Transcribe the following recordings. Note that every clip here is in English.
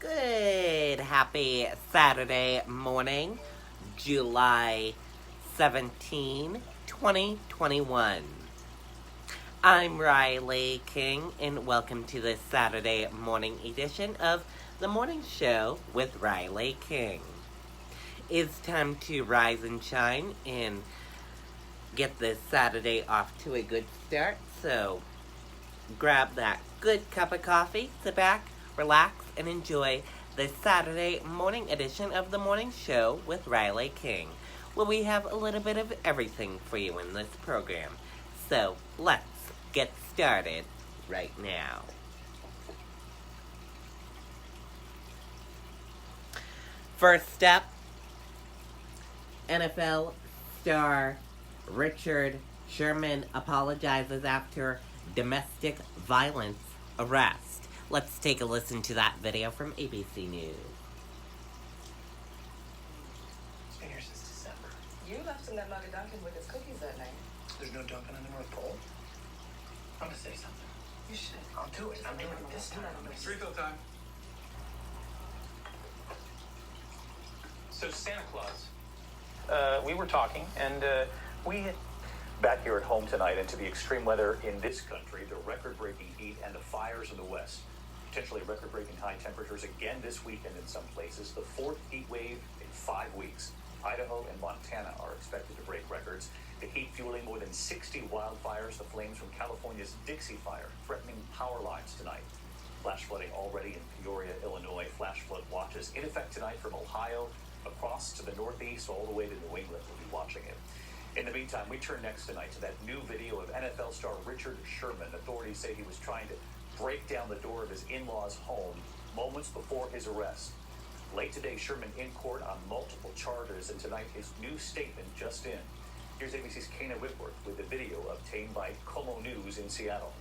Good, happy Saturday morning, July 17, 2021. I'm Riley King, and welcome to this Saturday morning edition of The Morning Show with Riley King. It's time to rise and shine and get this Saturday off to a good start, so grab that good cup of coffee, sit back, relax, and enjoy the Saturday morning edition of The Morning Show with Riley King, where we have a little bit of everything for you in this program. So let's get started right now. First up, NFL star Richard Sherman apologizes after domestic violence arrest. Let's take a listen to that video from ABC News. It's been here since December. You left him that mug of Dunkin' with his cookies that night. There's no Dunkin' on the North Pole. I'm gonna say something. You should. I'll do it. I'm doing it this time. Refill time. So Santa Claus, we were talking, and we had Back here at home tonight, and to the extreme weather in this country, the record-breaking heat and the fires in the west. Potentially record-breaking high temperatures again this weekend in some places. The fourth heat wave in 5 weeks. Idaho and Montana are expected to break records. The heat fueling more than 60 wildfires. The flames from California's Dixie Fire threatening power lines tonight. Flash flooding already in Peoria, Illinois. Flash flood watches in effect tonight from Ohio across to the northeast all the way to New England. We'll be watching it. In the meantime, we turn next tonight to that new video of NFL star Richard Sherman. Authorities say he was trying to break down the door of his in-laws' home moments before his arrest. Late today, Sherman in court on multiple charges, and tonight his new statement just in. Here's ABC's Kana Whitworth with the video obtained by Como News in Seattle.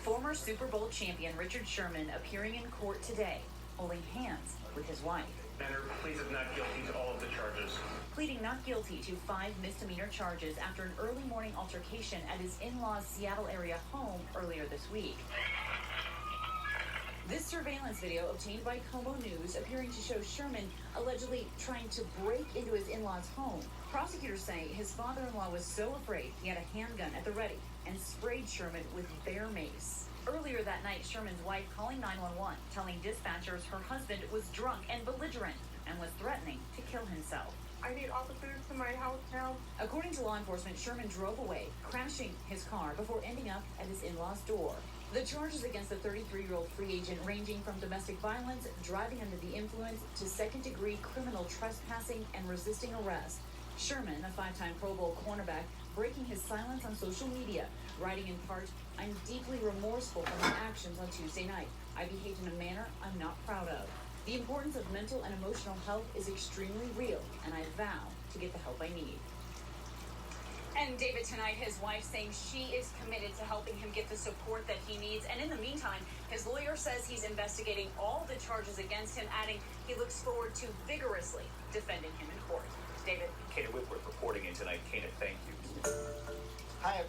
Former Super Bowl champion Richard Sherman appearing in court today, holding hands with his wife. Manner pleads not guilty to all of the charges. Pleading not guilty to 5 misdemeanor charges after an early morning altercation at his in-laws' Seattle area home earlier this week. This surveillance video obtained by Como News appearing to show Sherman allegedly trying to break into his in-laws' home. Prosecutors say his father-in-law was so afraid he had a handgun at the ready and sprayed Sherman with bear mace. Earlier that night, Sherman's wife calling 911, telling dispatchers her husband was drunk and belligerent and was threatening to kill himself. I need officers to my house now. According to law enforcement, Sherman drove away, crashing his car before ending up at his in-laws' door. The charges against the 33-year-old free agent ranging from domestic violence, driving under the influence, to second-degree criminal trespassing and resisting arrest. Sherman, a 5-time Pro Bowl cornerback, breaking his silence on social media, writing in part, "I'm deeply remorseful for my actions on Tuesday night. I behaved in a manner I'm not proud of. The importance of mental and emotional health is extremely real, and I vow to get the help I need." And David, tonight, his wife saying she is committed to helping him get the support that he needs. And in the meantime, his lawyer says he's investigating all the charges against him, adding he looks forward to vigorously defending him in court. David. Kana Whitworth reporting in tonight. Kana, thank you. Hi.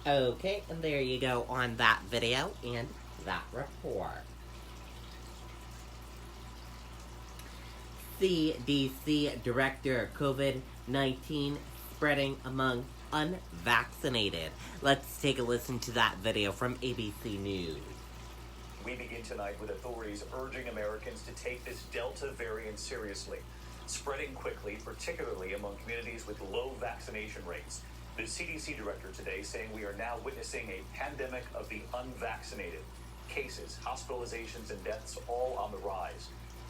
Okay, and there you go on that video and that report. CDC Director, COVID-19 spreading among unvaccinated. Let's take a listen to that video from ABC News. We begin tonight with authorities urging Americans to take this Delta variant seriously, spreading quickly, particularly among communities with low vaccination rates. The CDC director today saying we are now witnessing a pandemic of the unvaccinated. Cases, hospitalizations, and deaths all on the rise.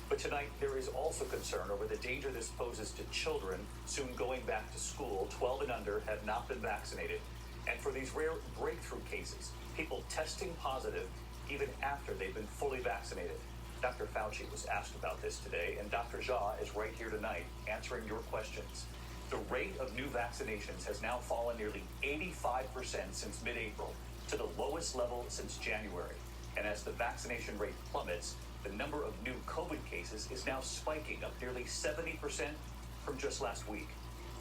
But tonight, there is also concern over the danger this poses to children soon going back to school. 12 and under have not been vaccinated. And for these rare breakthrough cases, people testing positive even after they've been fully vaccinated. Dr. Fauci was asked about this today, and Dr. Jha is right here tonight answering your questions. The rate of new vaccinations has now fallen nearly 85% since mid-April, to the lowest level since January. And as the vaccination rate plummets, the number of new COVID cases is now spiking up nearly 70% from just last week.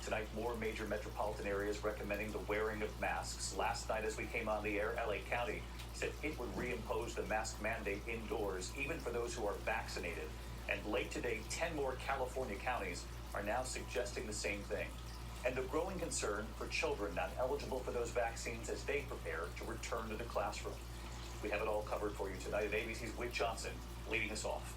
Tonight, more major metropolitan areas recommending the wearing of masks. Last night, as we came on the air, LA County said it would reimpose the mask mandate indoors, even for those who are vaccinated. And late today, 10 more California counties are now suggesting the same thing. And the growing concern for children not eligible for those vaccines as they prepare to return to the classroom. We have it all covered for you tonight. And ABC's Whit Johnson leading us off.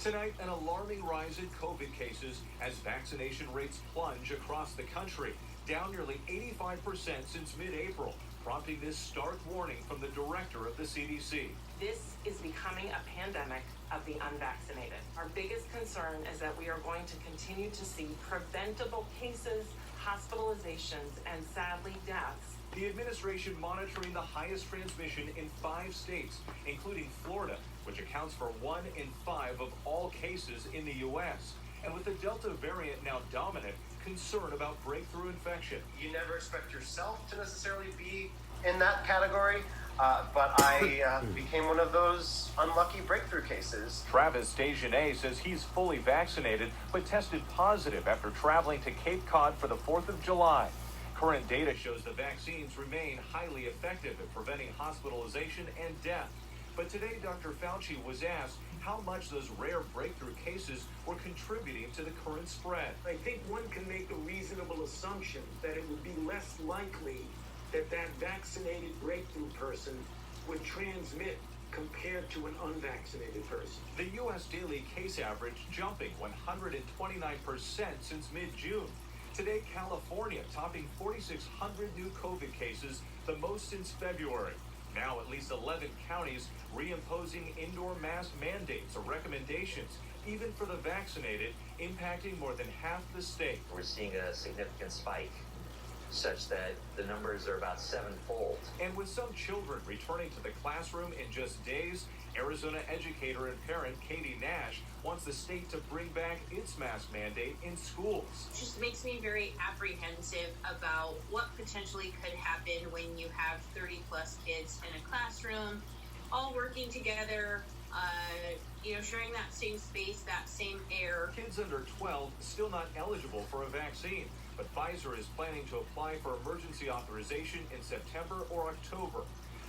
Tonight, an alarming rise in COVID cases as vaccination rates plunge across the country, down nearly 85% since mid-April, prompting this stark warning from the director of the CDC. This is becoming a pandemic of the unvaccinated. Our biggest concern is that we are going to continue to see preventable cases, hospitalizations, and sadly deaths. The administration monitoring the highest transmission in 5 states, including Florida, which accounts for 1 in 5 of all cases in the U.S. And with the Delta variant now dominant, concern about breakthrough infection. You never expect yourself to necessarily be in that category, but I became one of those unlucky breakthrough cases. Travis Dejanay says he's fully vaccinated, but tested positive after traveling to Cape Cod for the 4th of July. Current data shows the vaccines remain highly effective at preventing hospitalization and death. But today, Dr. Fauci was asked how much those rare breakthrough cases were contributing to the current spread. I think one can make a reasonable assumption that it would be less likely that that vaccinated breakthrough person would transmit compared to an unvaccinated person. The U.S. daily case average jumping 129% since mid-June. Today, California topping 4,600 new COVID cases, the most since February. Now, at least 11 counties reimposing indoor mask mandates or recommendations, even for the vaccinated, impacting more than half the state. We're seeing a significant spike, such that the numbers are about 7-fold. And with some children returning to the classroom in just days, Arizona educator and parent Katie Nash wants the state to bring back its mask mandate in schools. It just makes me very apprehensive about what potentially could happen when you have 30 plus kids in a classroom, all working together, sharing that same space, that same air. Kids under 12 still not eligible for a vaccine, but Pfizer is planning to apply for emergency authorization in September or October.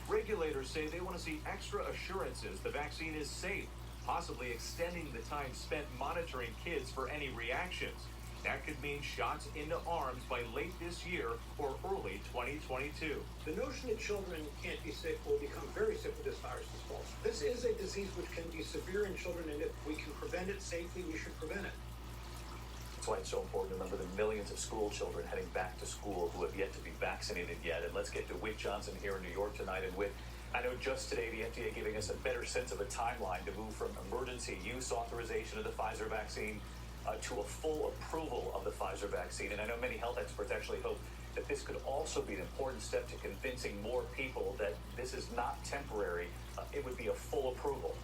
Regulators say they want to see extra assurances the vaccine is safe, possibly extending the time spent monitoring kids for any reactions. That could mean shots into arms by late this year or early 2022. The notion that children can't be sick or become very sick with this virus is false. This is a disease which can be severe in children, and if we can prevent it safely, we should prevent it. That's why it's so important to remember the millions of school children heading back to school who have yet to be vaccinated yet. And let's get to Whit Johnson here in New York tonight. And Whit, I know just today the FDA giving us a better sense of a timeline to move from emergency use authorization of the Pfizer vaccine to a full approval of the Pfizer vaccine. And I know many health experts actually hope that this could also be an important step to convincing more people that this is not temporary. It would be a full approval.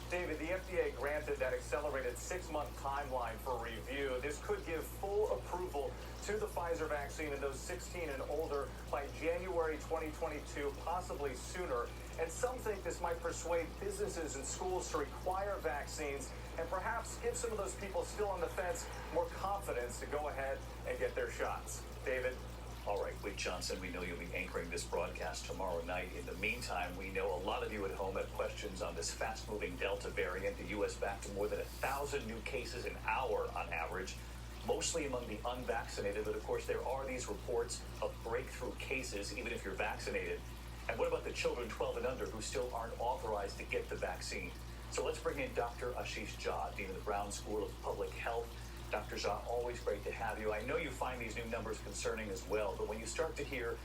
David, the FDA granted that accelerated 6-month timeline for review. This could give full approval to the Pfizer vaccine in those 16 and older by January 2022, possibly sooner. And some think this might persuade businesses and schools to require vaccines and perhaps give some of those people still on the fence more confidence to go ahead and get their shots. David? All right, Whit Johnson, we know you'll be anchoring this broadcast tomorrow night. In the meantime, we know a lot of you at home have questions on this fast-moving Delta variant. The U.S. back to more than 1,000 new cases an hour on average, mostly among the unvaccinated. But, of course, there are these reports of breakthrough cases, even if you're vaccinated. And what about the children 12 and under who still aren't authorized to get the vaccine? So let's bring in Dr. Ashish Jha, Dean of the Brown School of Public Health. Dr. Jha, always great to have you. I know you find these new numbers concerning as well, but when you start to hear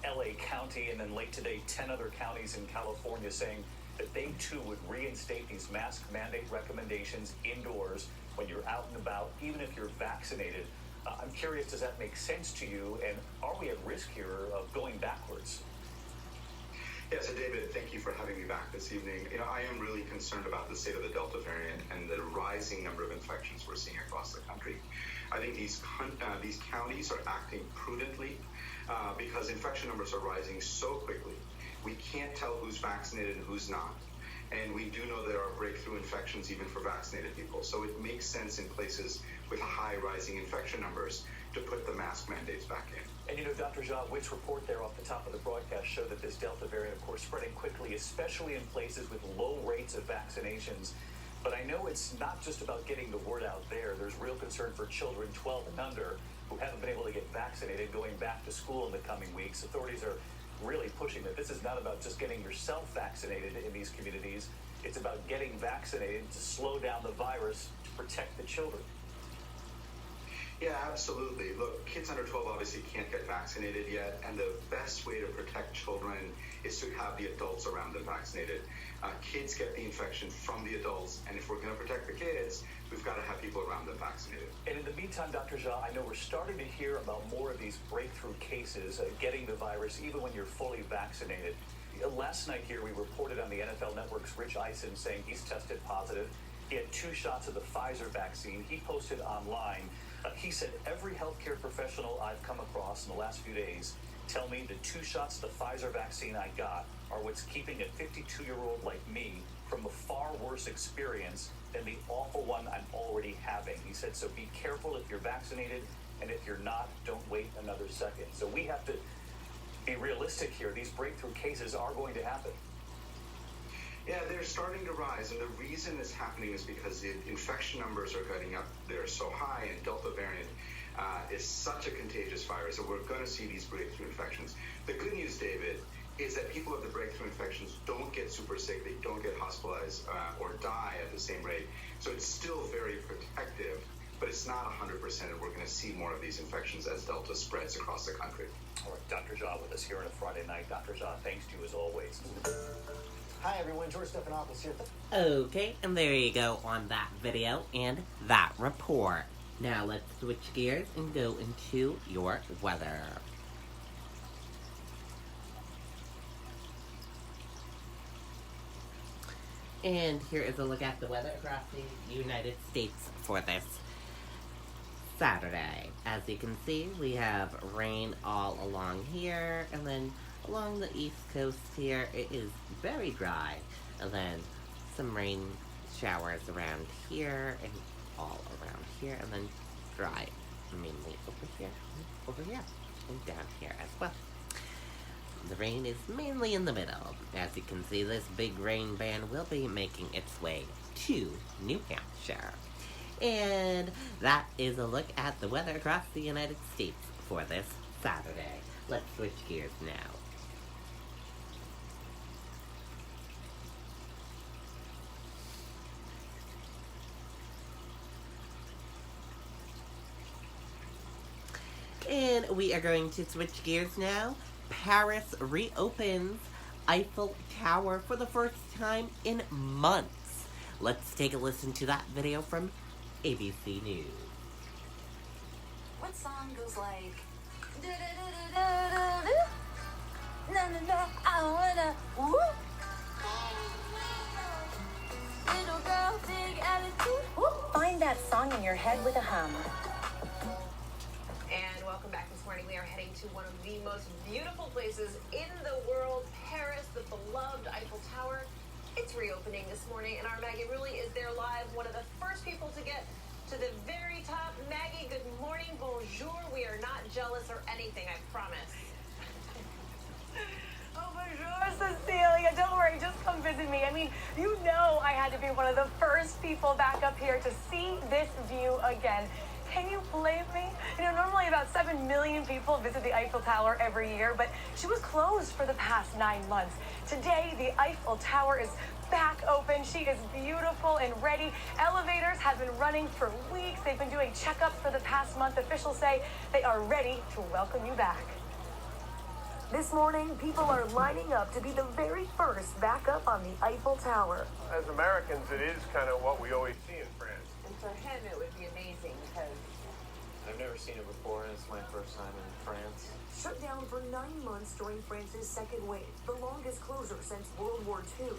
LA County and then late today 10 other counties in California saying that they too would reinstate these mask mandate recommendations indoors when you're out and about, even if you're vaccinated, I'm curious, does that make sense to you? And are we at risk here of going backwards? Yeah, so David, thank you for having me back this evening. I am really concerned about the state of the Delta variant and the rising number of infections we're seeing across the country. I think these counties are acting prudently because infection numbers are rising so quickly We can't tell who's vaccinated and who's not. And we do know there are breakthrough infections even for vaccinated people. So it makes sense in places with high rising infection numbers to put the mask mandates back in. And you know, Dr. Jha, Witt's report there off the top of the broadcast showed that this Delta variant, of course, spreading quickly, especially in places with low rates of vaccinations. But I know it's not just about getting the word out there. There's real concern for children 12 and under who haven't been able to get vaccinated going back to school in the coming weeks. Authorities are really pushing that this is not about just getting yourself vaccinated in these communities. It's about getting vaccinated to slow down the virus to protect the children. Yeah, absolutely. Look, kids under 12 obviously can't get vaccinated yet, and the best way to protect children is to have the adults around them vaccinated. Kids get the infection from the adults, and if we're going to protect the kids, we've got to have people around them vaccinated. And in the meantime, Dr. Jha, I know we're starting to hear about more of these breakthrough cases, getting the virus even when you're fully vaccinated. Last night here, we reported on the NFL Network's Rich Eisen saying he's tested positive. He had 2 shots of the Pfizer vaccine. He posted online. He said, every healthcare professional I've come across in the last few days tell me the 2 shots of the Pfizer vaccine I got are what's keeping a 52-year-old like me from a far worse experience than the awful one I'm already having. He said, so be careful if you're vaccinated, and if you're not, don't wait another second. So we have to be realistic here. These breakthrough cases are going to happen. Yeah, they're starting to rise, and the reason it's happening is because the infection numbers are getting up there so high, and Delta variant is such a contagious virus that we're going to see these breakthrough infections. The good news, David, is that people with the breakthrough infections don't get super sick, they don't get hospitalized or die at the same rate. So it's still very protective, but it's not 100%, and we're going to see more of these infections as Delta spreads across the country. All right, Dr. Jha with us here on a Friday night. Dr. Jha, thanks to you as always. Hi everyone, George Stephanopoulos here. Okay, and there you go on that video and that report. Now let's switch gears and go into your weather. And here is a look at the weather across the United States for this Saturday. As you can see, we have rain all along here, and then along the east coast here, it is very dry. And then some rain showers around here and all around here, and then dry mainly over here, and down here as well. The rain is mainly in the middle. As you can see, this big rain band will be making its way to New Hampshire. And that is a look at the weather across the United States for this Saturday. Let's switch gears now. And we are going to switch gears now. Paris reopens Eiffel Tower for the first time in months. Let's take a listen to that video from ABC News. What song goes like... No, no, no, I wanna... Woo! Little girl, big attitude. Woo! Find that song in your head with a hum. And welcome back this morning. We are heading to one of the most beautiful places in the world, Paris, the beloved Eiffel Tower. It's reopening this morning, and our Maggie really is there live, one of the first people to get to the very top. Maggie, good morning, bonjour. We are not jealous or anything, I promise. Oh, bonjour, Cecilia. Don't worry, just come visit me. I mean, you know I had to be one of the first people back up here to see this view again. Can you believe me? You know, normally about 7 million people visit the Eiffel Tower every year, but she was closed for the past 9 months. Today, the Eiffel Tower is back open. She is beautiful and ready. Elevators have been running for weeks. They've been doing checkups for the past month. Officials say they are ready to welcome you back. This morning, people are lining up to be the very first back up on the Eiffel Tower. As Americans, it is kind of what we always see in France. And for him, it would be amazing because I've never seen it before, and it's my first time in France. Shut down for 9 months during France's second wave, the longest closure since World War II.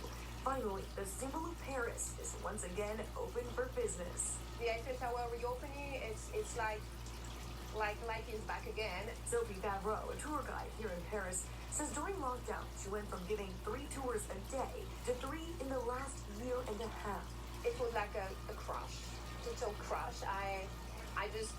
Finally, the symbol of Paris is once again open for business. The Eiffel Tower reopening, it's like like is back again. Sophie Favreau, a tour guide here in Paris, says during lockdown she went from giving 3 tours a day to 3 in the last year and a half. It was like a crush, total crush. I just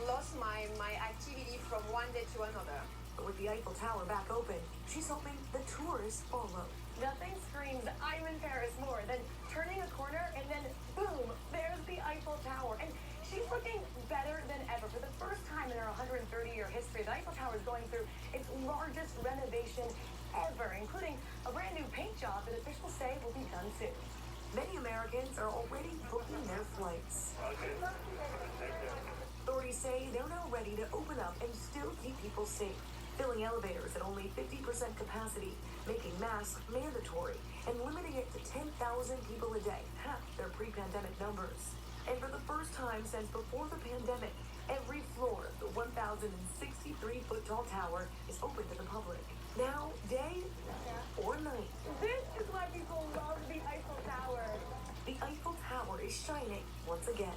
lost my activity from one day to another. But with the Eiffel Tower back open, she's hoping the tours follow. Nothing screams I'm in Paris more than turning a corner and then boom, there's the Eiffel Tower. And she's looking better than ever. For the first time in her 130-year history, the Eiffel Tower is going through its largest renovation ever, including a brand new paint job that officials say will be done soon. Many Americans are already booking their flights. Authorities say they're now ready to open up and still keep people safe, filling elevators at only 50% capacity, making masks mandatory, and limiting it to 10,000 people a day, half their pre-pandemic numbers. And for the first time since before the pandemic, every floor of the 1,063-foot tall tower is open to the public. Now, day or night. This is why people love the Eiffel Tower. The Eiffel Tower is shining once again.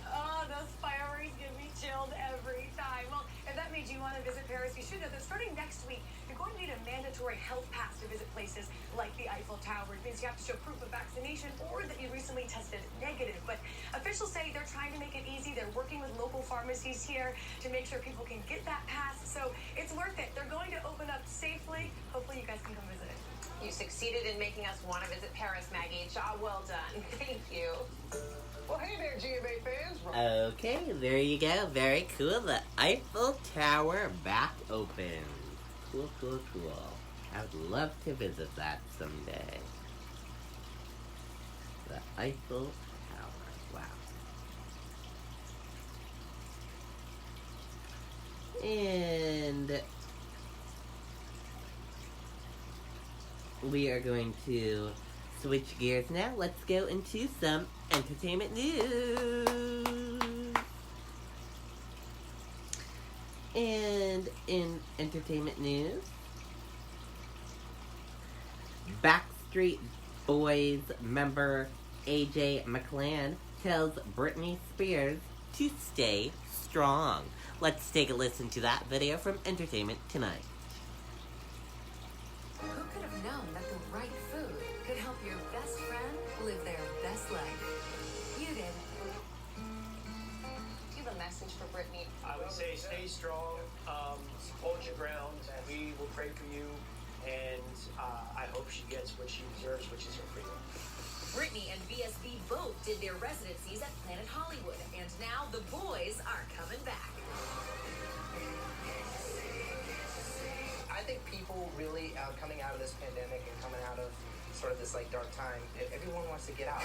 Oh, those fireworks give me chills every time. Well, if that made you want to visit Paris, you should know that starting next week, you're going to need a mandatory health pass to visit places like the Eiffel Tower. It means you have to show proof of vaccination or that you recently tested negative. But officials say they're trying to make it easy. They're working with local pharmacies here to make sure people can get that pass. So it's worth it. They're going to open up safely. Hopefully you guys can come visit it. You succeeded in making us want to visit Paris, Maggie. Job well done. Thank you. Well, hey there, GMA fans. Okay, there you go. Very cool. The Eiffel Tower back open. Cool, cool, cool. I would love to visit that someday. The Eiffel Tower. Wow. And we are going to switch gears now. Let's go into some entertainment news. And in entertainment news, Backstreet Boys member AJ McClan tells Britney Spears to stay strong. Let's take a listen to that video from Entertainment Tonight. Who could have known that the right food could help your best friend live their best life? You did. Do you have a message for Brittany? I would say stay strong, hold your ground. We will pray for you, and I hope she gets what she deserves, which is her freedom. Brittany and VSB both did their residencies at Planet Hollywood, and now the boys are coming back. I think people really coming out of this pandemic and coming out of sort of this like dark time, everyone wants to get out.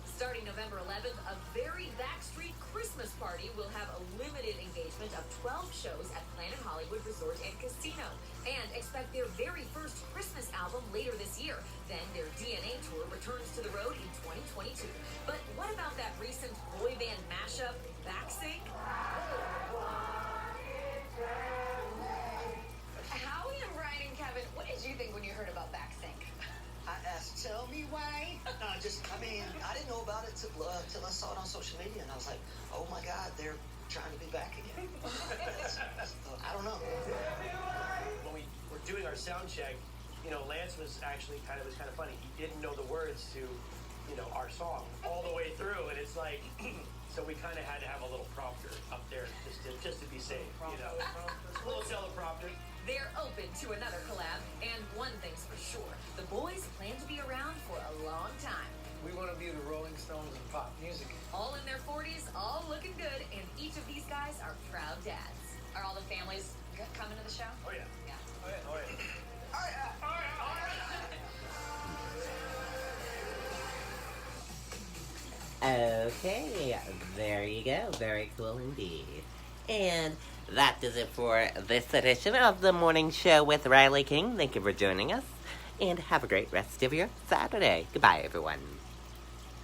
Starting November 11th, a very Backstreet Christmas party will have a limited engagement of 12 shows at Planet Hollywood Resort and Casino. And expect their very first Christmas album later this year. Then their DNA tour returns to the road in 2022. But what about that recent boy band mashup, Backsync? Howie and Brian and Kevin, what did you think when you heard about Backsync? I asked, tell me why. No, I didn't know about it till I saw it on social media, and I was like, oh my God, they're trying to be back again. I don't know. When we were doing our sound check, Lance was actually kind of funny. He didn't know the words to, our song all the way through, and it's like, so we kind of had to have a little prompter up there just to be safe, A little teleprompter. They're open to another collab, and one thing's for sure, the boys plan to be around for a long time. We want to be the Rolling Stones of pop music. All in their 40s, all looking good, and each of these guys are proud dads. Are all the families coming to the show? Oh, yeah. Yeah. Oh, yeah. Oh, yeah. Okay, there you go. Very cool indeed. And that does it for this edition of the Morning Show with Riley King. Thank you for joining us, and have a great rest of your Saturday. Goodbye, everyone.